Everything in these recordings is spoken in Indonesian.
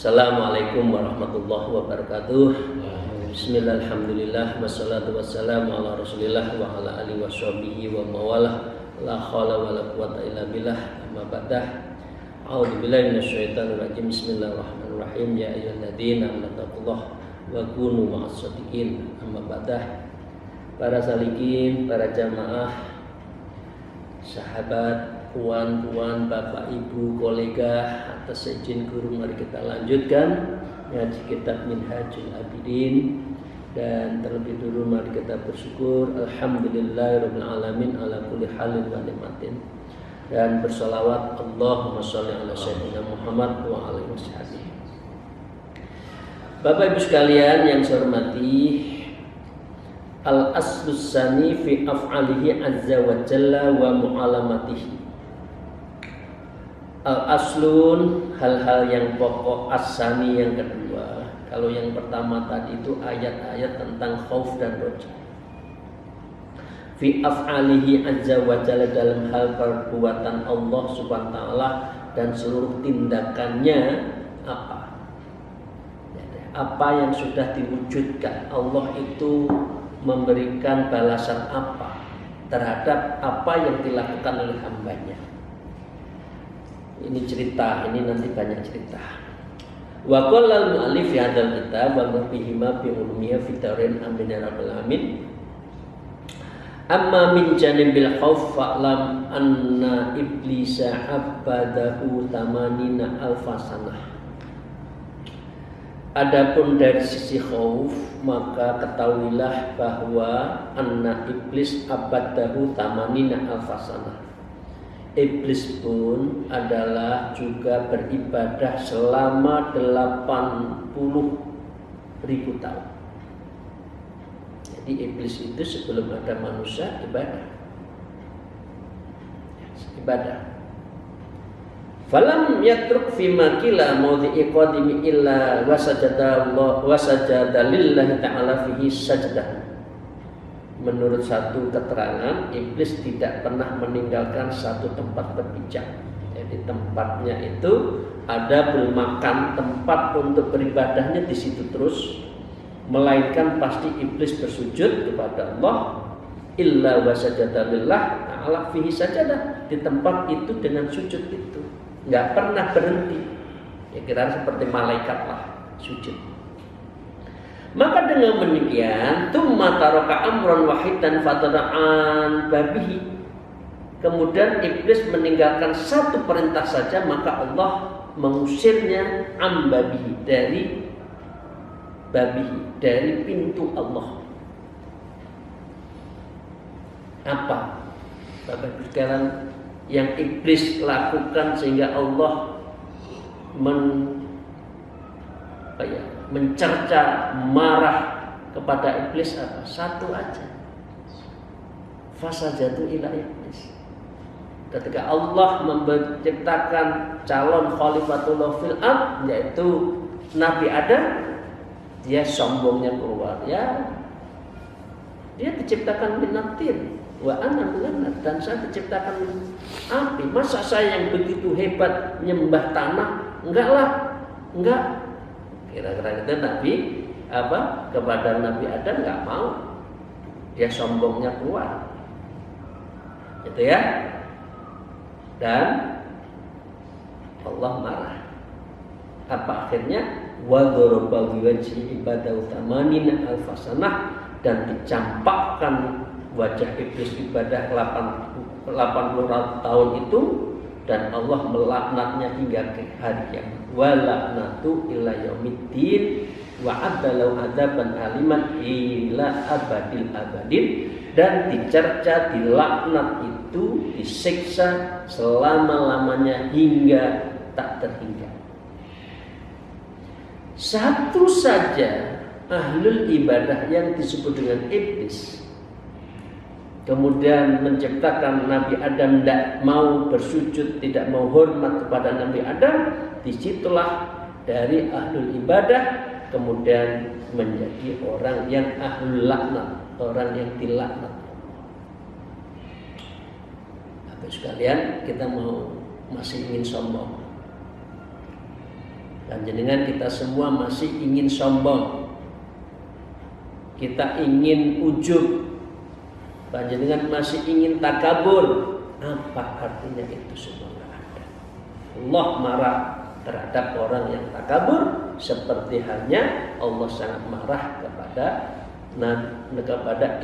Assalamualaikum warahmatullahi wabarakatuh. Bismillah, alhamdulillah, wassalatu wassalamu ala rasulillah wa ala alihi washabihi wa mawalah. La hawla wa la quwata illa billah. Amma ba'dah. A'udzu billahi minasyaitonir rajim. Bismillahirrahmanirrahim. Ya ayyuhalladzina amanu taqullaha wa kunu ma'as shadiqin. Amma ba'dah. Para salikin, para jamaah, sahabat, puan, bapak, ibu, kolega, atas izin guru mari kita lanjutkan ngaji kitab Minhajul Abidin. Dan terlebih dulu mari kita bersyukur alhamdulillahirabbil alamin ala kulli halin wa nikmatin, dan bersolawat Allahumma sholli ala sayyidina Muhammad wa alihi wasallam. Bapak ibu sekalian yang saya hormati, al-aslus sani fi af'alihi azza wa jalla wa mu'alamatihi. Al-aslun, hal-hal yang pokok, as-sani yang kedua. Kalau yang pertama tadi itu ayat-ayat tentang khauf dan roja. Fi af'alihi azza wa jalla, dalam hal perbuatan Allah subhanahu wa ta'ala dan seluruh tindakannya apa yang sudah diwujudkan. Allah itu memberikan balasan apa terhadap apa yang dilakukan oleh hambanya. Ini cerita, ini nanti banyak cerita. Wa qala al-mu'allif fi hadzal kitab wa bihima bi ulumiyya fi taurin amin ya rabbal alamin. Amma min janibil khauf fa'lam anna iblisa abadahu tamanina alfasanah. Adapun dari sisi khauf, maka ketahuilah bahwa anna iblis abadahu tamanina alfasanah. Iblis pun adalah juga beribadah selama 80.000 tahun. Jadi iblis itu sebelum ada manusia ibadah. Falam yatruk fi makila mawdhi'i qadimi illa wasajada lillahi ta'ala fihi sajdah. Menurut satu keterangan, iblis tidak pernah meninggalkan satu tempat berpijak. Jadi tempatnya itu ada bermakan, tempat untuk beribadahnya di situ terus, melainkan pasti iblis bersujud kepada Allah illa wasajada lillah ta'ala fihi sajadah, di tempat itu dengan sujud itu nggak pernah berhenti. Ya kira seperti malaikat lah sujud. Maka dengan demikian tumma taraka amran wahidan fatada'an babihi, kemudian iblis meninggalkan satu perintah saja, maka Allah mengusirnya ambabihi, dari babihi, dari pintu Allah. Apa Bapak sekalian yang iblis lakukan sehingga Allah mencerca, marah kepada iblis? Apa? Satu aja, fasajatu ila iblis. Ketika Allah menciptakan calon khalifatullah fil ard, yaitu Nabi Adam, dia sombongnya keluar. Ya, dia diciptakan minatin wa ana minan, dan saya diciptakan api. Masa saya yang begitu hebat nyembah tanah? Enggak. Kira-kira itu Nabi kepada Nabi Adam nggak mau, dia sombongnya keluar, gitu ya. Dan Allah marah. Apa akhirnya? Wa daraba bi wajhi ibadah utamanina alfasanah, dan dicampakkan wajah iblis ibadah 80 tahun itu, dan Allah melaknatnya hingga ke hari kiamat. Wa laknatu ila yaumiddin wa adalau adaban aliman ila abadil abadin, dan dicerca, dilaknat itu, disiksa selama-lamanya hingga tak terhingga. Satu saja ahlul ibadah yang disebut dengan iblis kemudian menciptakan Nabi Adam, tidak mau bersujud, tidak mau hormat kepada Nabi Adam, disitulah dari ahlul ibadah kemudian menjadi orang yang ahlul laknat, orang yang dilaknat. Bapak sekalian, kita masih ingin sombong, Panjenengan kita semua masih ingin sombong, kita ingin ujub, panjenengan masih ingin takabur. Apa artinya itu semua? Nggak ada. Allah marah terhadap orang yang takabur, seperti halnya Allah sangat marah kepada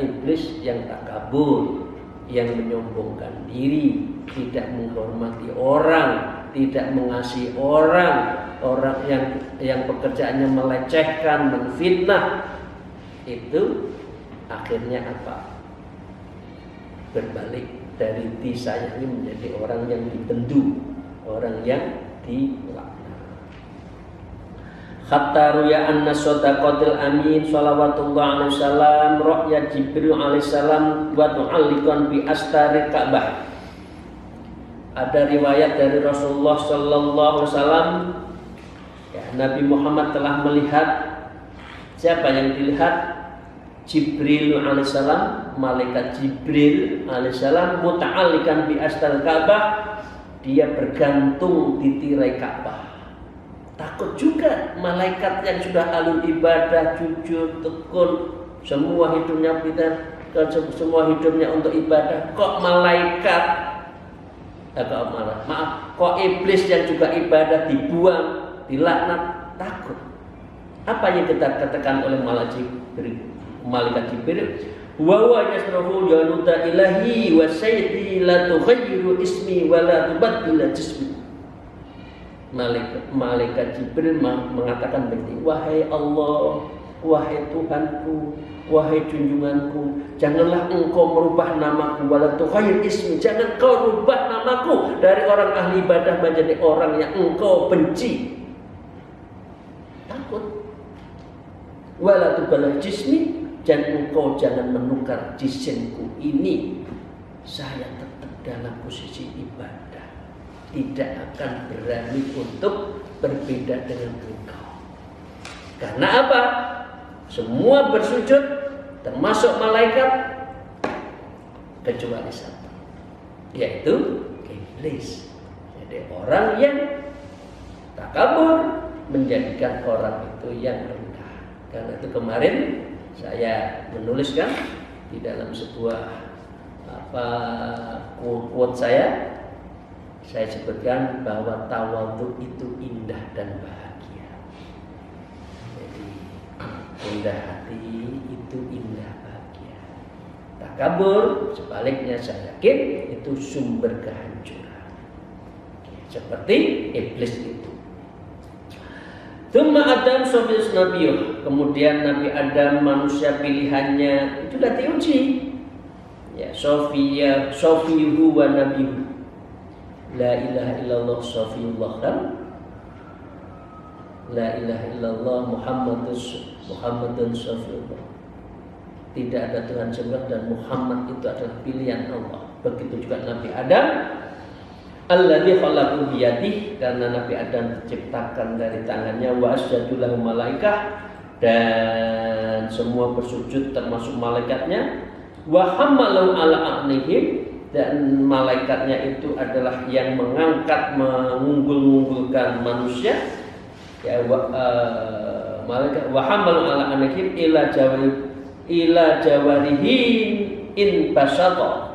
iblis yang takabur, yang menyombongkan diri, tidak menghormati orang, tidak mengasihi orang yang pekerjaannya melecehkan, menfitnah. Itu akhirnya apa? Berbalik dari disayangi menjadi orang yang dibendu, orang yang dilaknat. Hatta ruya anna sadaqatil amin salawatullah alaihi wasallam ru'ya Jibril alaihi salam wa tu'alliqan bi astari Ka'bah. Ada riwayat dari Rasulullah sallallahu alaihi wasallam, ya, Nabi Muhammad telah melihat. Siapa yang dilihat? Jibril alaihissalam, malaikat Jibril alaihissalam, muta'allikan bi astal Ka'bah, dia bergantung di tirai Ka'bah. Takut juga malaikat yang sudah alul ibadah, jujur, tekun, semua hidupnya untuk ibadah, kok malaikat kok iblis yang juga ibadah dibuang, dilaknat, takut. Apa yang kita katakan oleh malaikat Jibril? Wa huwa yasrahu januta ilahi wa sayyidi la tughayyiru ismi wa la tubaddila jismi. Malaikat Jibril mengatakan begini, wahai Allah, wahai Tuhanku, wahai junjunganku, janganlah engkau merubah namaku, wa la tughayyir ismi, jangan kau rubah namaku dari orang ahli ibadah menjadi orang yang engkau benci. Takut. Wa la tubaddila jismi, dan engkau jangan menukar jisimku ini. Saya tetap dalam posisi ibadah, tidak akan berani untuk berbeda dengan engkau. Karena apa? Semua bersujud, termasuk malaikat, kecuali satu, yaitu iblis. Jadi orang yang takabur menjadikan orang itu yang rendah. Karena itu kemarin saya menuliskan di dalam sebuah quote saya sebutkan bahwa tawadhu itu indah dan bahagia. Jadi indah hati itu indah bahagia. Takabur sebaliknya saya yakin itu sumber kehancuran. Seperti iblis itu. Tsumma Adam sofiyus nabiyuh, kemudian Nabi Adam manusia pilihannya itu sudah diuji. Ya, sofiyuhu wa nabiyuhu. La ilaha illallah sofiyullah kan? La ilaha illallah Muhammadun sofiyullah. Tidak ada Tuhan sembah dan Muhammad itu adalah pilihan Allah. Begitu juga Nabi Adam. Alladzi khalaqu biyadihi, karena Nabi Adam diciptakan dari tangannya, wa asjadu lahu malaikah, dan semua bersujud termasuk malaikatnya, wa hammalu ala a'nihim, dan malaikatnya itu adalah yang mengangkat, mengunggul-unggulkan manusia, ya, malaikat wa hammalu ala a'nihim ila jawarihim in basata,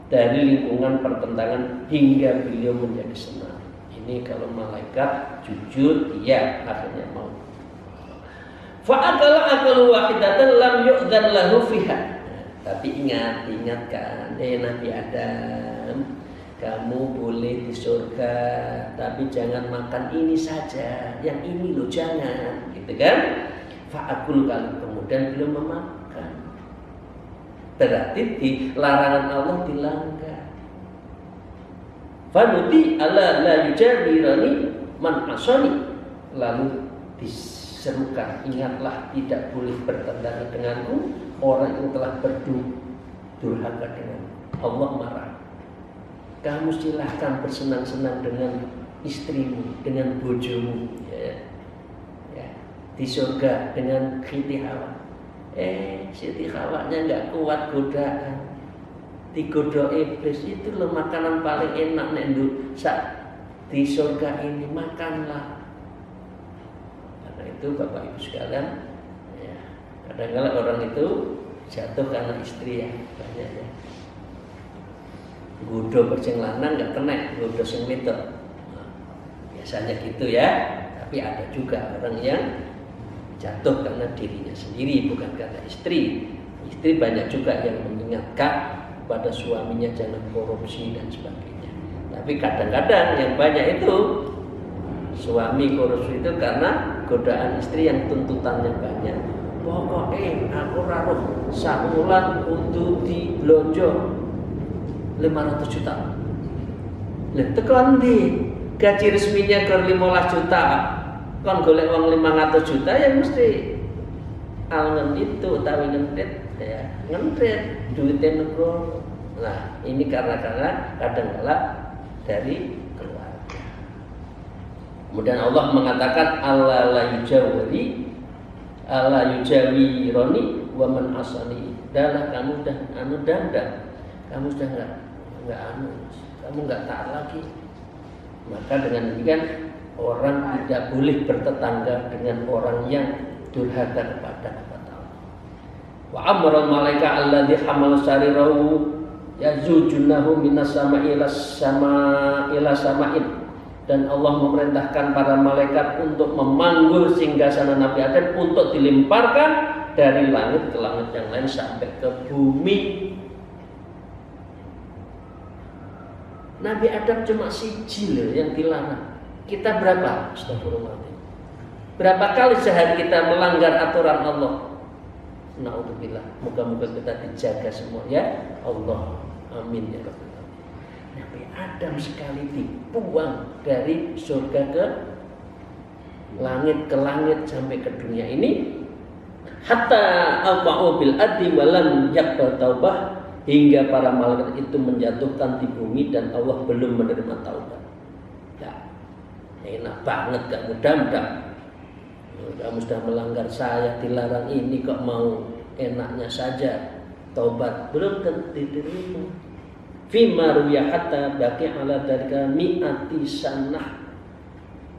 dari lingkungan pertentangan hingga beliau menjadi senang. Ini kalau malaikat jujur, iya akhirnya mau. Fa'akala akalu wahidatan lam yu'dzan lahu fiha. Tapi ingatkan, Nabi Adam, kamu boleh di surga, tapi jangan makan ini saja, yang ini loh jangan, gitu kan? Fa'akul, kalau kemudian beliau memakan. Berarti di larangan Allah dilanggar. Fanuti ala la yujabirani man asani, lalu diserukan, ingatlah tidak boleh bertentangan denganku orang yang telah berdurhaka dengan Allah marah. Kamu silahkan bersenang-senang dengan istrimu, dengan bojomu, ya. Di surga dengan Siti Hawa. Siti Hawanya nggak kuat godaan, digodok iblis. Itu loh makanan paling enak di surga ini, makanlah. itu Bapak Ibu sekalian, ya, kadang-kadang orang itu jatuh karena istri ya, banyak ya. Godo sing lanang nggak kena, godo sing wedok. Nah, biasanya gitu ya. Tapi ada juga orang yang jatuh karena dirinya sendiri, bukan karena istri. Istri banyak juga yang mengingatkan pada suaminya jangan korupsi dan sebagainya. Tapi kadang-kadang yang banyak itu suami korupsi itu karena godaan istri yang tuntutannya banyak. Pokoknya aku raruh sakulan kudu di blonjo 500 juta. Lah tekan di gaji resminya ke 15 juta. Kon golek uang 500 juta ya mesti al itu utawi ngentet ya. Ngentet duitnya negara. Nah, ini karena kadang-kala dari keluarga. Kemudian Allah mengatakan alla la yujawironi wa man asani. Dahlah kamu dah anu danda. Kamu sudah enggak anu, kamu enggak taat lagi. Maka dengan demikian orang tidak boleh bertetangga dengan orang yang durhaka kepada Allah. Wa amara malaika alladzi hamal sarirahu yazujunahu minas sama'i ila sama'in. Dan Allah memerintahkan para malaikat untuk memanggul singgasana Nabi Adam untuk dilemparkan dari langit ke langit yang lain sampai ke bumi. Nabi Adam cuma siji loh yang dilarang. Kita berapa? Astagfirullahaladzim. Berapa kali sehari kita melanggar aturan Allah? Na'udzubillah. Moga-moga kita dijaga semua ya Allah. Amin ya Rabbal alamin. Nabi Adam sekali dibuang dari surga ke langit sampai ke dunia ini. Hatta aqa'u bil adli wa lam yaqbal taubah. Hingga para malaikat itu menjatuhkan di bumi dan Allah belum menerima taubat. Ya, enak banget gak mudah-mudah. Kamu sudah melanggar saya, dilarang ini kok mau enaknya saja. Taubat belum tentu diterima. Fima ruya hatta baqi ala dalika mi'ati sanah.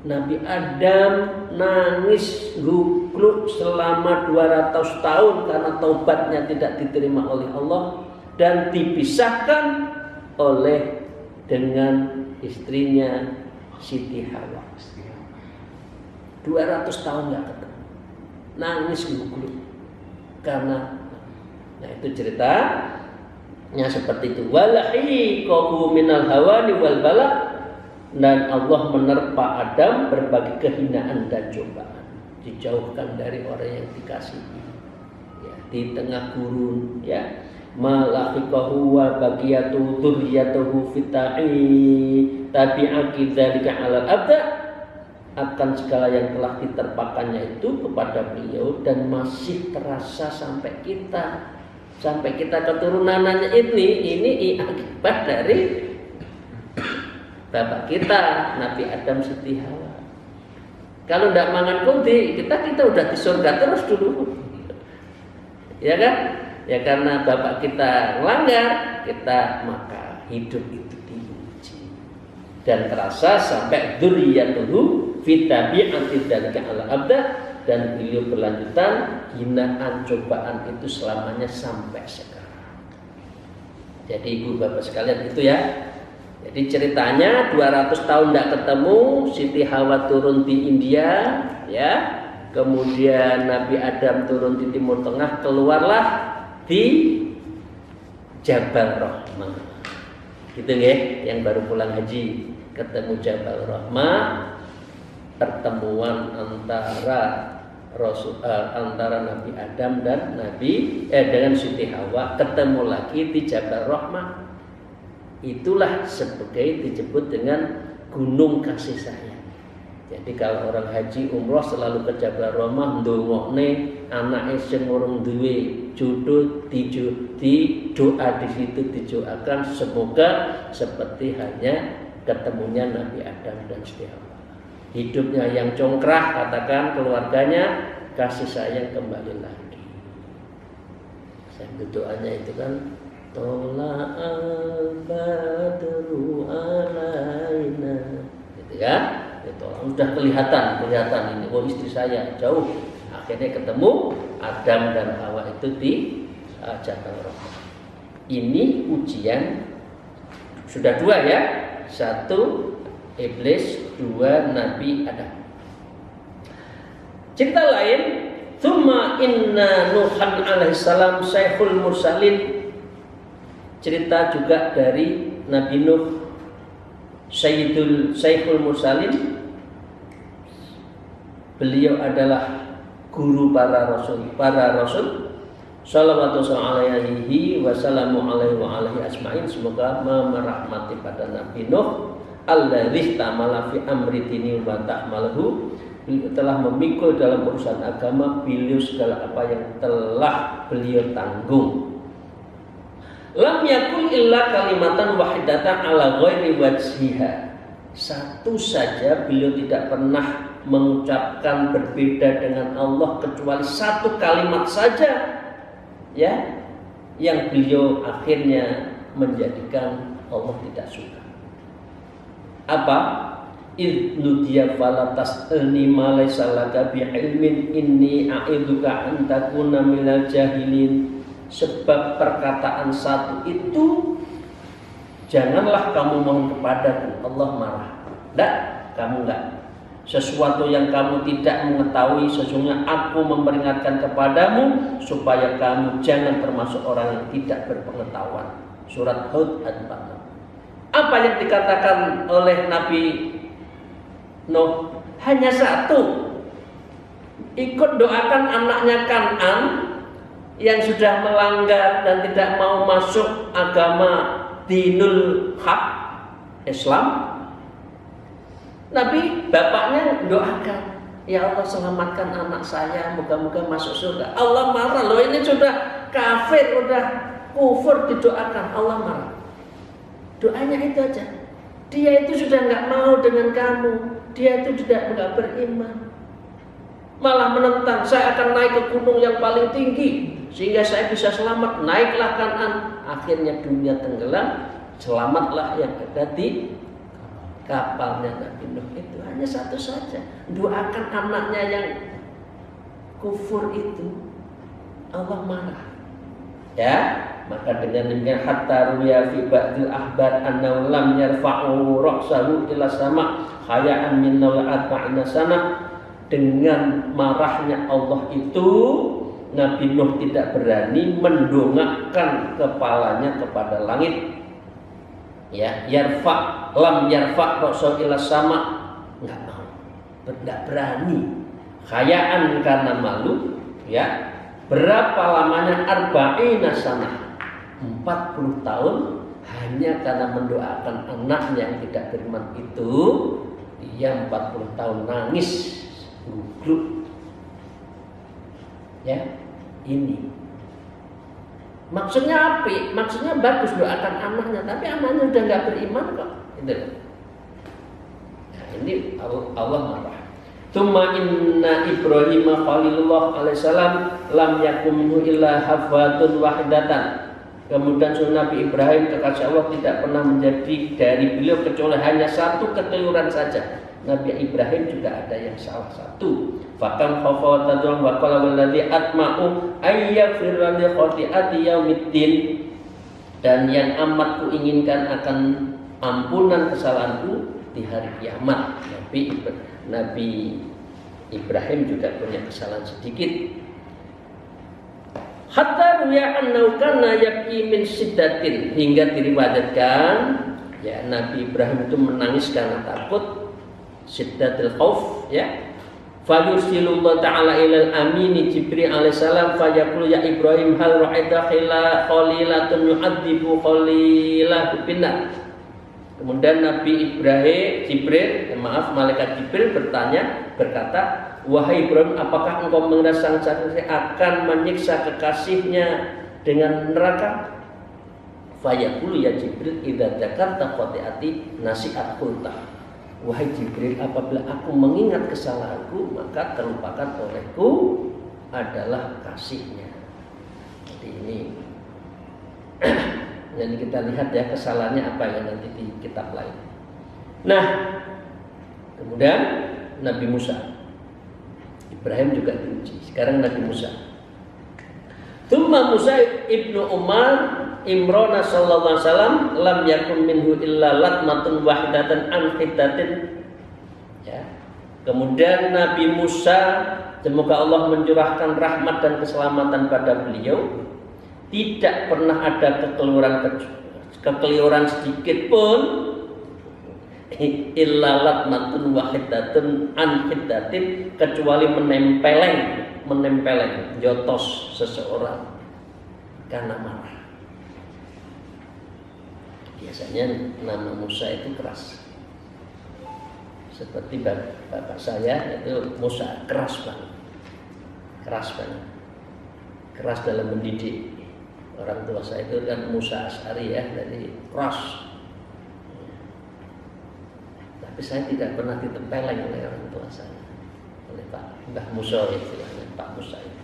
Nabi Adam nangis gugluk selama 200 tahun karena taubatnya tidak diterima oleh Allah. Dan dipisahkan oleh dengan istrinya Siti Hawa. 200 tahun nggak ketemu, nangis gugur karena, nah itu ceritanya seperti itu. Walahiqahu minal hawani wal bala, dan Allah menerpa Adam berbagai kehinaan dan cobaan, dijauhkan dari orang yang dikasihi, ya, di tengah gurun, ya. Malahiqahu wa baqiyatu dzurriyyatuhu fita'i tabi'aki dzalika 'alal abda, akan segala yang telah diterpakannya itu kepada beliau dan masih terasa sampai kita keturunannya ini akibat dari bapak kita Nabi Adam Siti Hawa. Kalau tidak mangan kunti kita udah di surga terus dulu, ya kan? Ya karena bapak kita melanggar, kita maka hidup itu diuji dan terasa sampai dzurriyyatuhu fi tabi'ati dzalika 'ala abda, dan beliau berlanjutan hinaan cobaan itu selamanya sampai sekarang. Jadi ibu bapak sekalian itu ya. Jadi ceritanya 200 tahun tidak ketemu, Siti Hawa turun di India, ya. Kemudian Nabi Adam turun di Timur Tengah, keluarlah di Jabal Rahmah. Gitu nggih, yang baru pulang haji ketemu Jabal Rahmah, pertemuan antara Nabi Adam dan dengan Siti Hawa ketemu lagi di Jabal Rahmah. Itulah sebagai disebut dengan gunung kasih sayang. Jadi kalau orang haji umroh selalu ke Jabal Rahmah ndongokne anake sing urung duwe jodoh doa di situ didoakan semoga seperti halnya ketemunya Nabi Adam dan Siti Hawa. Hidupnya yang congkrah, katakan keluarganya kasih sayang kembali lagi. Sambil doanya itu kan tola'al badru alaina, gitu ya. ditolak. Sudah kelihatan ini, oh istri saya jauh. Akhirnya ketemu Adam dan Hawa itu di Jabal Rahmah. Ini ujian sudah 2 ya. 1 iblis, 2 Nabi Adam. Cerita lain, tsumma inna Nuhan alaihissalam syekhul mursalin. Cerita juga dari Nabi Nuh, Syekhul Mursalin. Beliau adalah guru para rasul. Shalawatu alaihi wasallamu alaihi wa alihi asma'in. Semoga merahmati pada Nabi Nuh alladzi tamala fi amri dini wa ta'malahu. Beliau telah memikul dalam urusan agama beliau segala apa yang telah beliau tanggung. Lam yakul illa kalimatan wahidatan ala ghairi wajhiha. Satu saja beliau tidak pernah mengucapkan berbeda dengan Allah kecuali satu kalimat saja, ya, yang beliau akhirnya menjadikan Allah tidak suka. Apa? Idnudiya falatas ilni ma laysa laka bi'ilmin inni a'idzuka an takuna minal jahilin. Sebab perkataan satu itu janganlah kamu mohon kepadaku, Allah marah. Tidak, kamu enggak. Sesuatu yang kamu tidak mengetahui, sesungguhnya aku memperingatkan kepadamu supaya kamu jangan termasuk orang yang tidak berpengetahuan. Surat Hud ayat 46. Apa yang dikatakan oleh Nabi Nuh? Hanya satu. Ikut doakan anaknya Kan'an yang sudah melanggar dan tidak mau masuk agama dinul haq Islam. Nabi bapaknya doakan, ya Allah selamatkan anak saya, moga-moga masuk surga. Allah marah, loh ini sudah kafir, sudah kufur, didoakan, Allah marah. Doanya itu aja. Dia itu sudah nggak mau dengan kamu, dia itu sudah nggak beriman, malah menentang, saya akan naik ke gunung yang paling tinggi sehingga saya bisa selamat. Naiklah Kan'an. Akhirnya dunia tenggelam, selamatlah yang ada di kapalnya Nabi Nuh. Itu hanya satu saja. Doakan anaknya yang kufur itu, Allah marah. Ya, maka dengan demikian hatta ruya fi ba'dil ahbar annahu lam yarfa'u ra'sahu ila sama khaya'an min nawla'at ma'ina sana. Dengan marahnya Allah itu, Nabi Nuh tidak berani mendongakkan kepalanya kepada langit. Ya, lam yarfa ra'sahu ila sama, enggak mau, enggak berani. Khayaan karena malu, ya. Berapa lamanya? Arba'ina sanah, 40 tahun hanya karena mendoakan anaknya yang tidak beriman itu. Dia 40 tahun nangis gugluk. Ya, ini maksudnya apa? Maksudnya bagus doakan anaknya, tapi anaknya udah nggak beriman kok. Itu. Nah, ini Allah marah. Tsumma inna Ibrahim khalilullah alaihissalam lam yakun minhu illa hafwatun wahidatan. Kemudian Nabi Ibrahim kekasih Allah tidak pernah menjadi dari beliau kecuali hanya satu ketuluran saja. Nabi Ibrahim juga ada yang salah satu. Fakam khawfatadun wa qala walladzi atma'u ayyaghfira li khati'ati yaumiddin. Dan yang amat kuinginkan akan ampunan kesalahanku di hari kiamat. Nabi Ibrahim juga punya kesalahan sedikit. Hatta ruya annahu kana yabki min siddatin, hingga diriwayatkan ya Nabi Ibrahim itu menangis karena takut, siddatul khauf, ya. Fa yursilullah ta'ala ilal amini Jibril alaihissalam fa yaqulu ya Ibrahim hal ra'aita khalilatun yu'adzibu khalilahu binnar. Kemudian Nabi Jibril, malaikat Jibril berkata, wahai Ibrahim, apakah engkau merasa akan menyiksa kekasihnya dengan neraka? Fayaqulu ya Jibril idza dzakarta khati'ati nasi'at qulta. Wahai Jibril, apabila aku mengingat kesalahanku, maka terlupakan olehku adalah kasihnya. Jadi ini jadi kita lihat ya kesalahannya apa ya nanti di kitab lain. Nah, Kemudian Nabi Musa. Ibrahim juga diuji. Sekarang Nabi Musa. Tsumma Musa ibnu Umar Imran sallallahu alaihi wasallam lam yakun minhu illa latmatun wahidatan an hiddatin. Ya. Kemudian Nabi Musa, semoga Allah mencurahkan rahmat dan keselamatan pada beliau, tidak pernah ada kekeliruan sedikit pun, illa latmatun wahidatun an hiddatin, kecuali menempeleng jotos seseorang karena marah. Biasanya nama Musa itu keras, seperti bapak saya itu Musa, keras banget, keras dalam mendidik. Orang tua saya itu kan Musa Asy'ari ya, jadi keras. Tapi saya tidak pernah ditempeleng oleh orang tua saya, oleh Mbah Musa istilahnya, Pak Musa itu.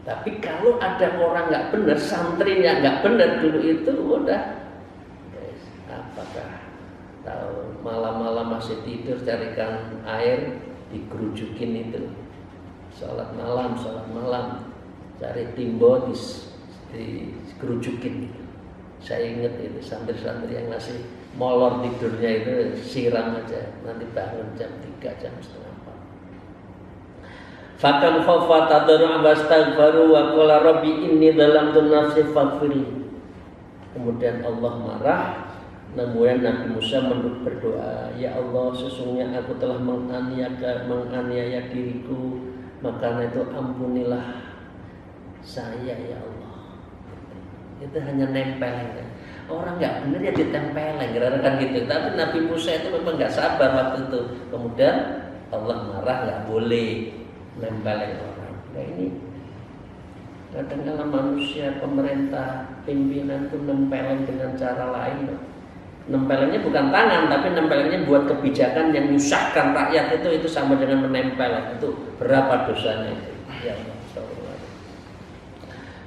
Tapi kalau ada orang nggak benar, santrinya nggak benar dulu itu udah, apakah tahu malam-malam masih tidur carikan air dikerujukin itu, sholat malam cari timbo dikerujukin gitu. Saya ingat itu santri-santri yang masih molor tidurnya itu siram aja, nanti bangun jam 3 jam setengah 4. Fakam khawfa tadarru'a wastaghfaru wa qala rabbi inni dhalamtu nafsi faghfirli. Kemudian Allah marah, namun Nabi Musa berdoa, ya Allah, sesungguhnya aku telah menganiaya diriku, maka itu ampunilah saya ya Allah. Itu hanya nempelin kan. Orang nggak benar ya ditempelin, kan gitu. Tapi Nabi Musa itu memang nggak sabar waktu itu. Kemudian Allah marah, nggak boleh nempelin orang. Nah ini kadang-kadang manusia, pemerintah, pimpinan itu nempelin dengan cara lain. Nempelinnya bukan tangan, tapi nempelinnya buat kebijakan yang menyusahkan rakyat, itu sama dengan menempel. Itu berapa dosanya itu? Ya Allah.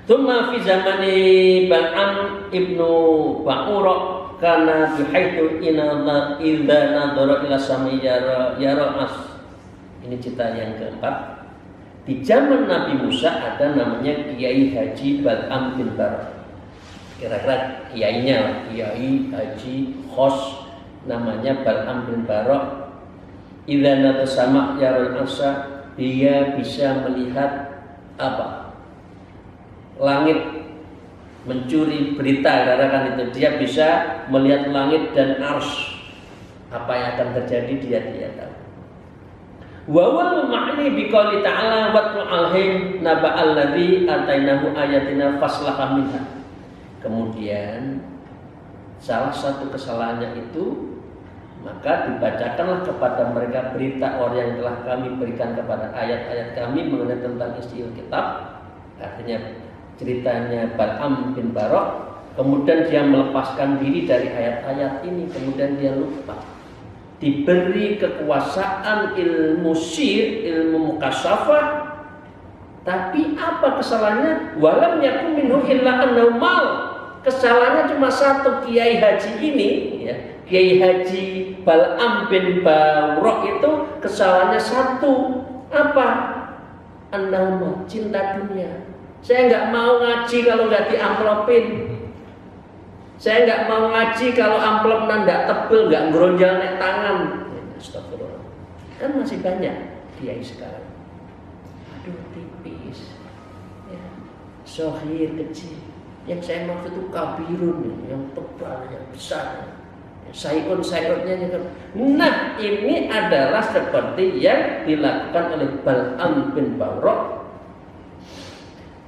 Tsumma fi zamani Bal'am ibnu Ba'ura kana bihaitu idza nadhara ila samai yara as. Ini cerita yang keempat. Di zaman Nabi Musa ada namanya Kiai Haji Bal'am bin Ba'ura. Kira-kira kiainya, Kiai Haji Khos, namanya Bal'am bin Ba'ura. Idza nadhara sama yara asa, dia bisa melihat apa? Langit, mencuri berita, katakan itu, dia bisa melihat langit dan ars, apa yang akan terjadi dia tahu. Wa wal ma'ni biqauli ta'ala watlu alhim naba alladzi atainahu ayatina faslaha minha. Kemudian salah satu kesalahannya itu, maka dibacakanlah kepada mereka berita orang yang telah kami berikan kepada ayat-ayat kami mengenai tentang isi kitab. Artinya ceritanya Bal'am bin Ba'ura, kemudian dia melepaskan diri dari ayat-ayat ini, kemudian dia lupa. Diberi kekuasaan ilmu sihir, ilmu mukasyafah, tapi apa kesalahannya? Walam yakun minhu illa annahu mal. Kesalahannya cuma satu, Kiai Haji ini, ya, Kiai Haji Bal'am bin Ba'ura itu kesalahannya satu, apa? Annahu cinta dunia. Saya nggak mau ngaji kalau nggak diamplopin. Saya nggak mau ngaji kalau amplop ndak tebel, nggak ngeronjal nek tangan. Astagfirullah. Kan masih banyak kiai sekarang. Aduh tipis, ya. Sohir kecil. Yang saya maksud itu kabirun, yang tebal, yang besar. Sayur-sayurnya juga. Nah ini adalah seperti yang dilakukan oleh Bal'am bin Ba'ura.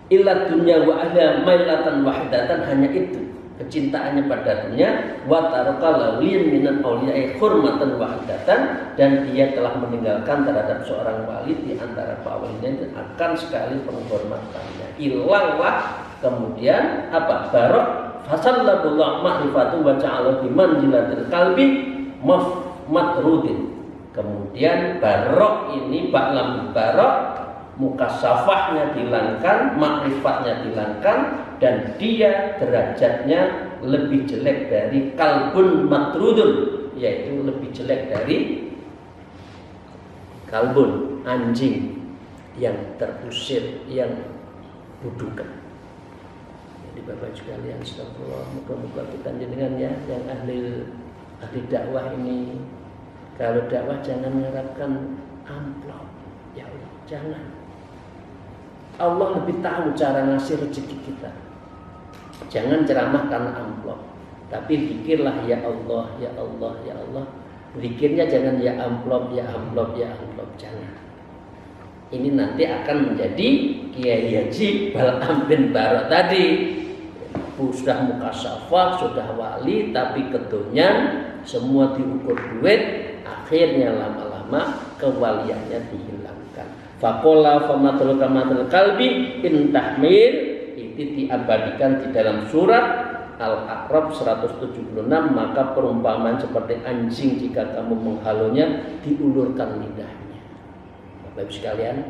Illa dunya wa ahla mailatan wahidatan, hanya itu kecintaannya pada dunia. Wa taraka lawliyan minan awliya'i hurmatan wahidatan, dan dia telah meninggalkan terhadap seorang wali di antara para walinya akan sekali penghormatannya. Hilanglah kemudian apa? Barok fasallallahu ma'rifatu wa ja'ala bi manzilatil qalbi matrudin. Kemudian barok ini Bal'am barok, mukasyafahnya dihilangkan, makrifatnya dihilangkan, dan dia derajatnya lebih jelek dari kalbun matrudun, yaitu lebih jelek dari kalbun, anjing yang terusir, yang budukan. Jadi Bapak sekalian, astagfirullah, moga-moga kita jenengan ya yang ahli dakwah ini, kalau dakwah jangan mengharapkan amplop, ya Allah, jangan. Allah lebih tahu cara ngasih rezeki kita. Jangan ceramah karena amplop, tapi pikirlah ya Allah, ya Allah, ya Allah. Zikirnya jangan ya amplop, ya amplop, ya amplop, jangan. Ini nanti akan menjadi Kiai Haji Bal'am bin Barok tadi. Sudah mukasyafah, sudah wali, tapi kedonyan, semua diukur duit, akhirnya lama-lama kewaliannya dihilangkan. Faqala famatul kamatul kalbi in tahmil, itu diabadikan di dalam surat Al-A'raf 176, maka perumpamaan seperti anjing jika kamu menghalunya, diulurkan lidahnya. Bapak Ibu sekalian,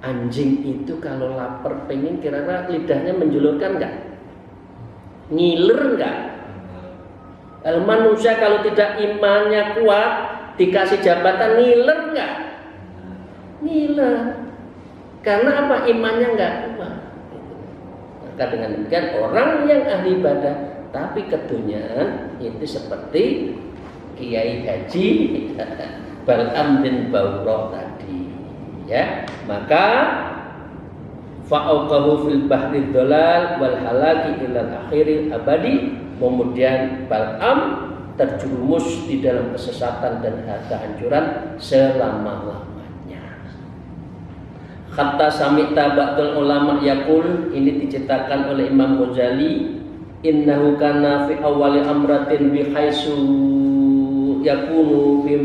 anjing itu kalau lapar pengen kira-kira lidahnya menjulurkan enggak? Ngiler enggak? Manusia kalau tidak imannya kuat, dikasih jabatan ngiler enggak? Ngiler. Karena apa? Imannya enggak kuat. Maka dengan demikian orang yang ahli ibadah tapi keduniaan itu seperti Kiai Haji Bal'am bin Barok tadi, ya. Maka fa'auqahu fil bahri dhalal wal halaki ilal akhiril abadi. Kemudian Bal'am terjerumus di dalam kesesatan dan kehancuran selama-lamanya. Kata sami'ta ba'dul ulama yaqul, ini diceritakan oleh Imam Ghazali, innahu kana fi awwali amratin bi haitsu yakunu fi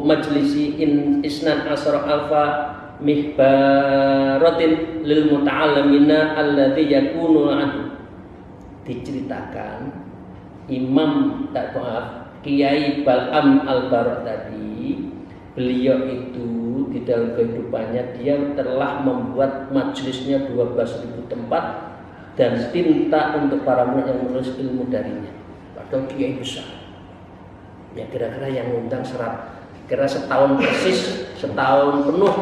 majlisi isnan asra alfa mihbaratin lil muta'allimina alladhi yakunu anhu. Diceritakan Imam Kiai Bal'am al-Barok tadi, beliau itu di dalam kehidupannya dia telah membuat majelisnya 12.000 tempat dan tinta untuk para murid yang menulis ilmu darinya. Padahal kiai besar. Ya kira-kira yang ngundang kira setahun persis, setahun penuh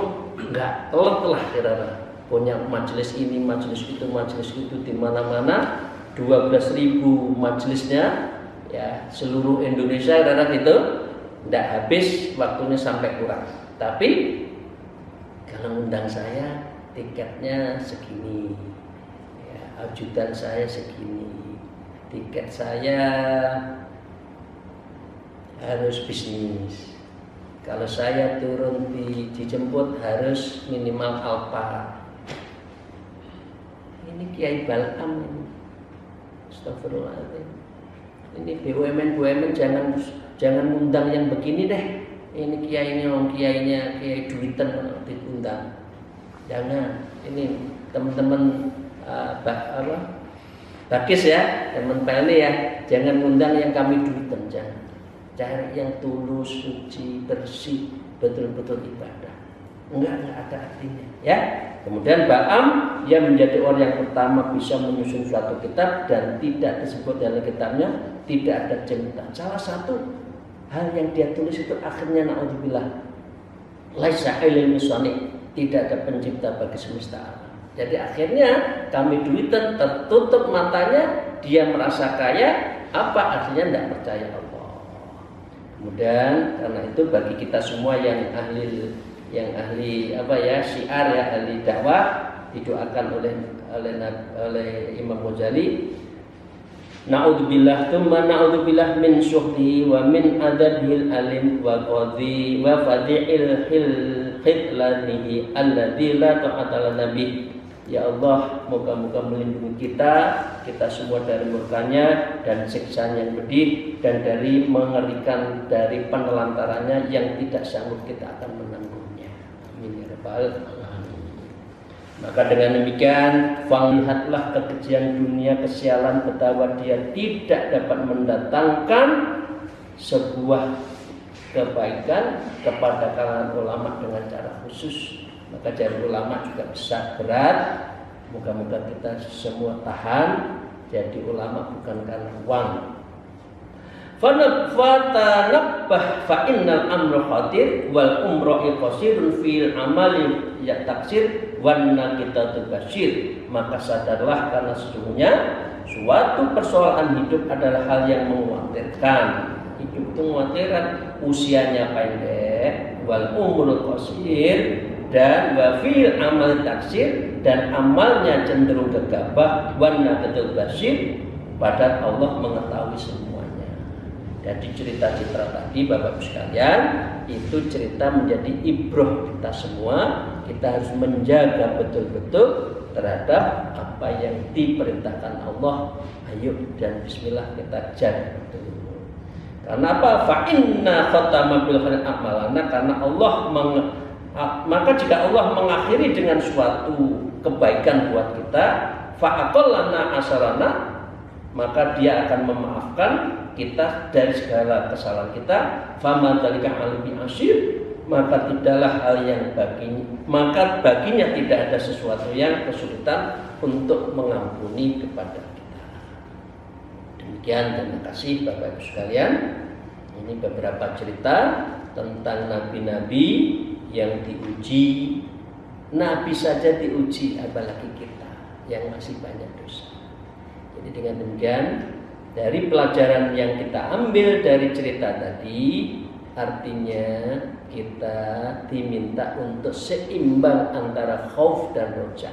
enggak telat lah kira-kira. Punya majelis ini, majelis itu di mana-mana, 12.000 majelisnya, ya seluruh Indonesia kira-kira gitu. Enggak habis, waktunya sampai kurang. Tapi kalau undang saya tiketnya segini, ya, ajudan saya segini, tiket saya harus bisnis. Kalau saya turun dijemput harus minimal Alphard. Ini Kiai Bal'am ini. Astagfirullahaladzim. Ini BUMN jangan undang yang begini deh. Ini kiainya kiai duitan diundang. Jangan. Ini teman-teman Bakis ya, teman Peli ya, jangan undang yang kami duitan, jangan. Cari yang tulus, suci, bersih, betul-betul ibadah. Enggak ada artinya, ya. Kemudian Ba'am yang menjadi orang yang pertama bisa menyusun suatu kitab dan tidak disebut dalam kitabnya, tidak ada cerita. Salah satu hal yang dia tulis itu akhirnya naudzubillah laisa ilmi sani, tidak ada pencipta bagi semesta alam. Jadi akhirnya kami duitan tertutup matanya, dia merasa kaya, apa artinya tidak percaya Allah. Kemudian karena itu bagi kita semua yang ahli syiar ya, ahli dakwah, didoakan oleh Imam Ghazali, na'udzubillah thumma na'udzubillah min syuhdi wa min adabil alim wa qadhi wa fadi'il khidlanihi alladzi la ta'atala nabi. Ya Allah, moga-moga melindungi kita semua dari murkanya dan siksaan yang pedih, dan dari mengerikan dari penelantarannya yang tidak sanggup kita akan menanggungnya. Amin ya rabbal alamin. Maka dengan demikian, lihatlah kekejian dunia, kesialan betapa dia tidak dapat mendatangkan sebuah kebaikan kepada kalangan ulama dengan cara khusus. Maka jari ulama juga besar berat. Moga-moga kita semua tahan jadi ulama bukan karena uang. Fatanabbah fa innal amra khatir wal umra qasirun fil amali ya taksir wan nakitatu basyir. Maka sadarlah karena sesungguhnya suatu persoalan hidup adalah hal yang mengkhawatirkan. Hidup itu mengkhawatirkan, usianya pendek, wal umrul qasir, dan wa fil amal taksir, dan amalnya cenderung gegabah, wan nakitatu basyir, padahal Allah mengetahui semuanya. Jadi cerita-cerita tadi Bapak Ibu sekalian itu cerita menjadi ibroh kita semua. Kita harus menjaga betul-betul terhadap apa yang diperintahkan Allah. Ayo dan bismillah kita jaga betul. Karena apa? Fa inna khatama bil khairin a'malana, karena Allah maka jika Allah mengakhiri dengan suatu kebaikan buat kita, fa aqallana asarana, maka Dia akan memaafkan kita dari segala kesalahan kita. Fama dzalika 'alaihi asyir, maka tidaklah hal yang baginya tidak ada sesuatu yang kesulitan untuk mengampuni kepada kita. Demikian, terima kasih Bapak Ibu sekalian. Ini beberapa cerita tentang nabi-nabi yang diuji. Nabi saja diuji, apalagi kita yang masih banyak dosa. Jadi dengan demikian, dari pelajaran yang kita ambil dari cerita tadi, artinya kita diminta untuk seimbang antara khauf dan roja.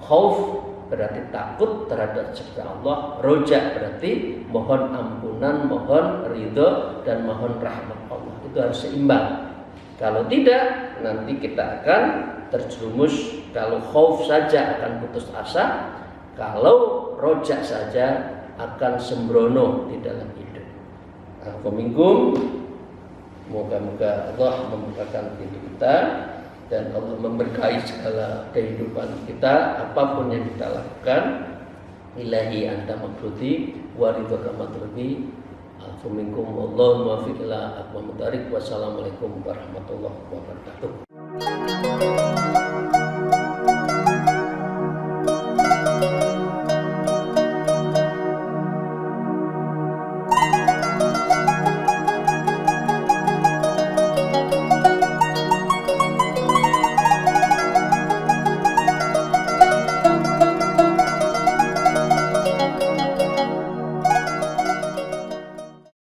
Khauf berarti takut terhadap cipta Allah, roja berarti mohon ampunan, mohon ridho, dan mohon rahmat Allah. Itu harus seimbang. Kalau tidak, nanti kita akan terjerumus. Kalau khauf saja akan putus asa, kalau roja saja akan sembrono di dalam hidup. Assalamualaikum. Moga-moga Allah membukakan pintu kita dan Allah memberkahi segala kehidupan kita, apapun yang kita lakukan. Ilahi anta maqsudi wa ridhoka matlubi. Assalamualaikum warahmatullahi wabarakatuh. Wassalamualaikum warahmatullahi wabarakatuh.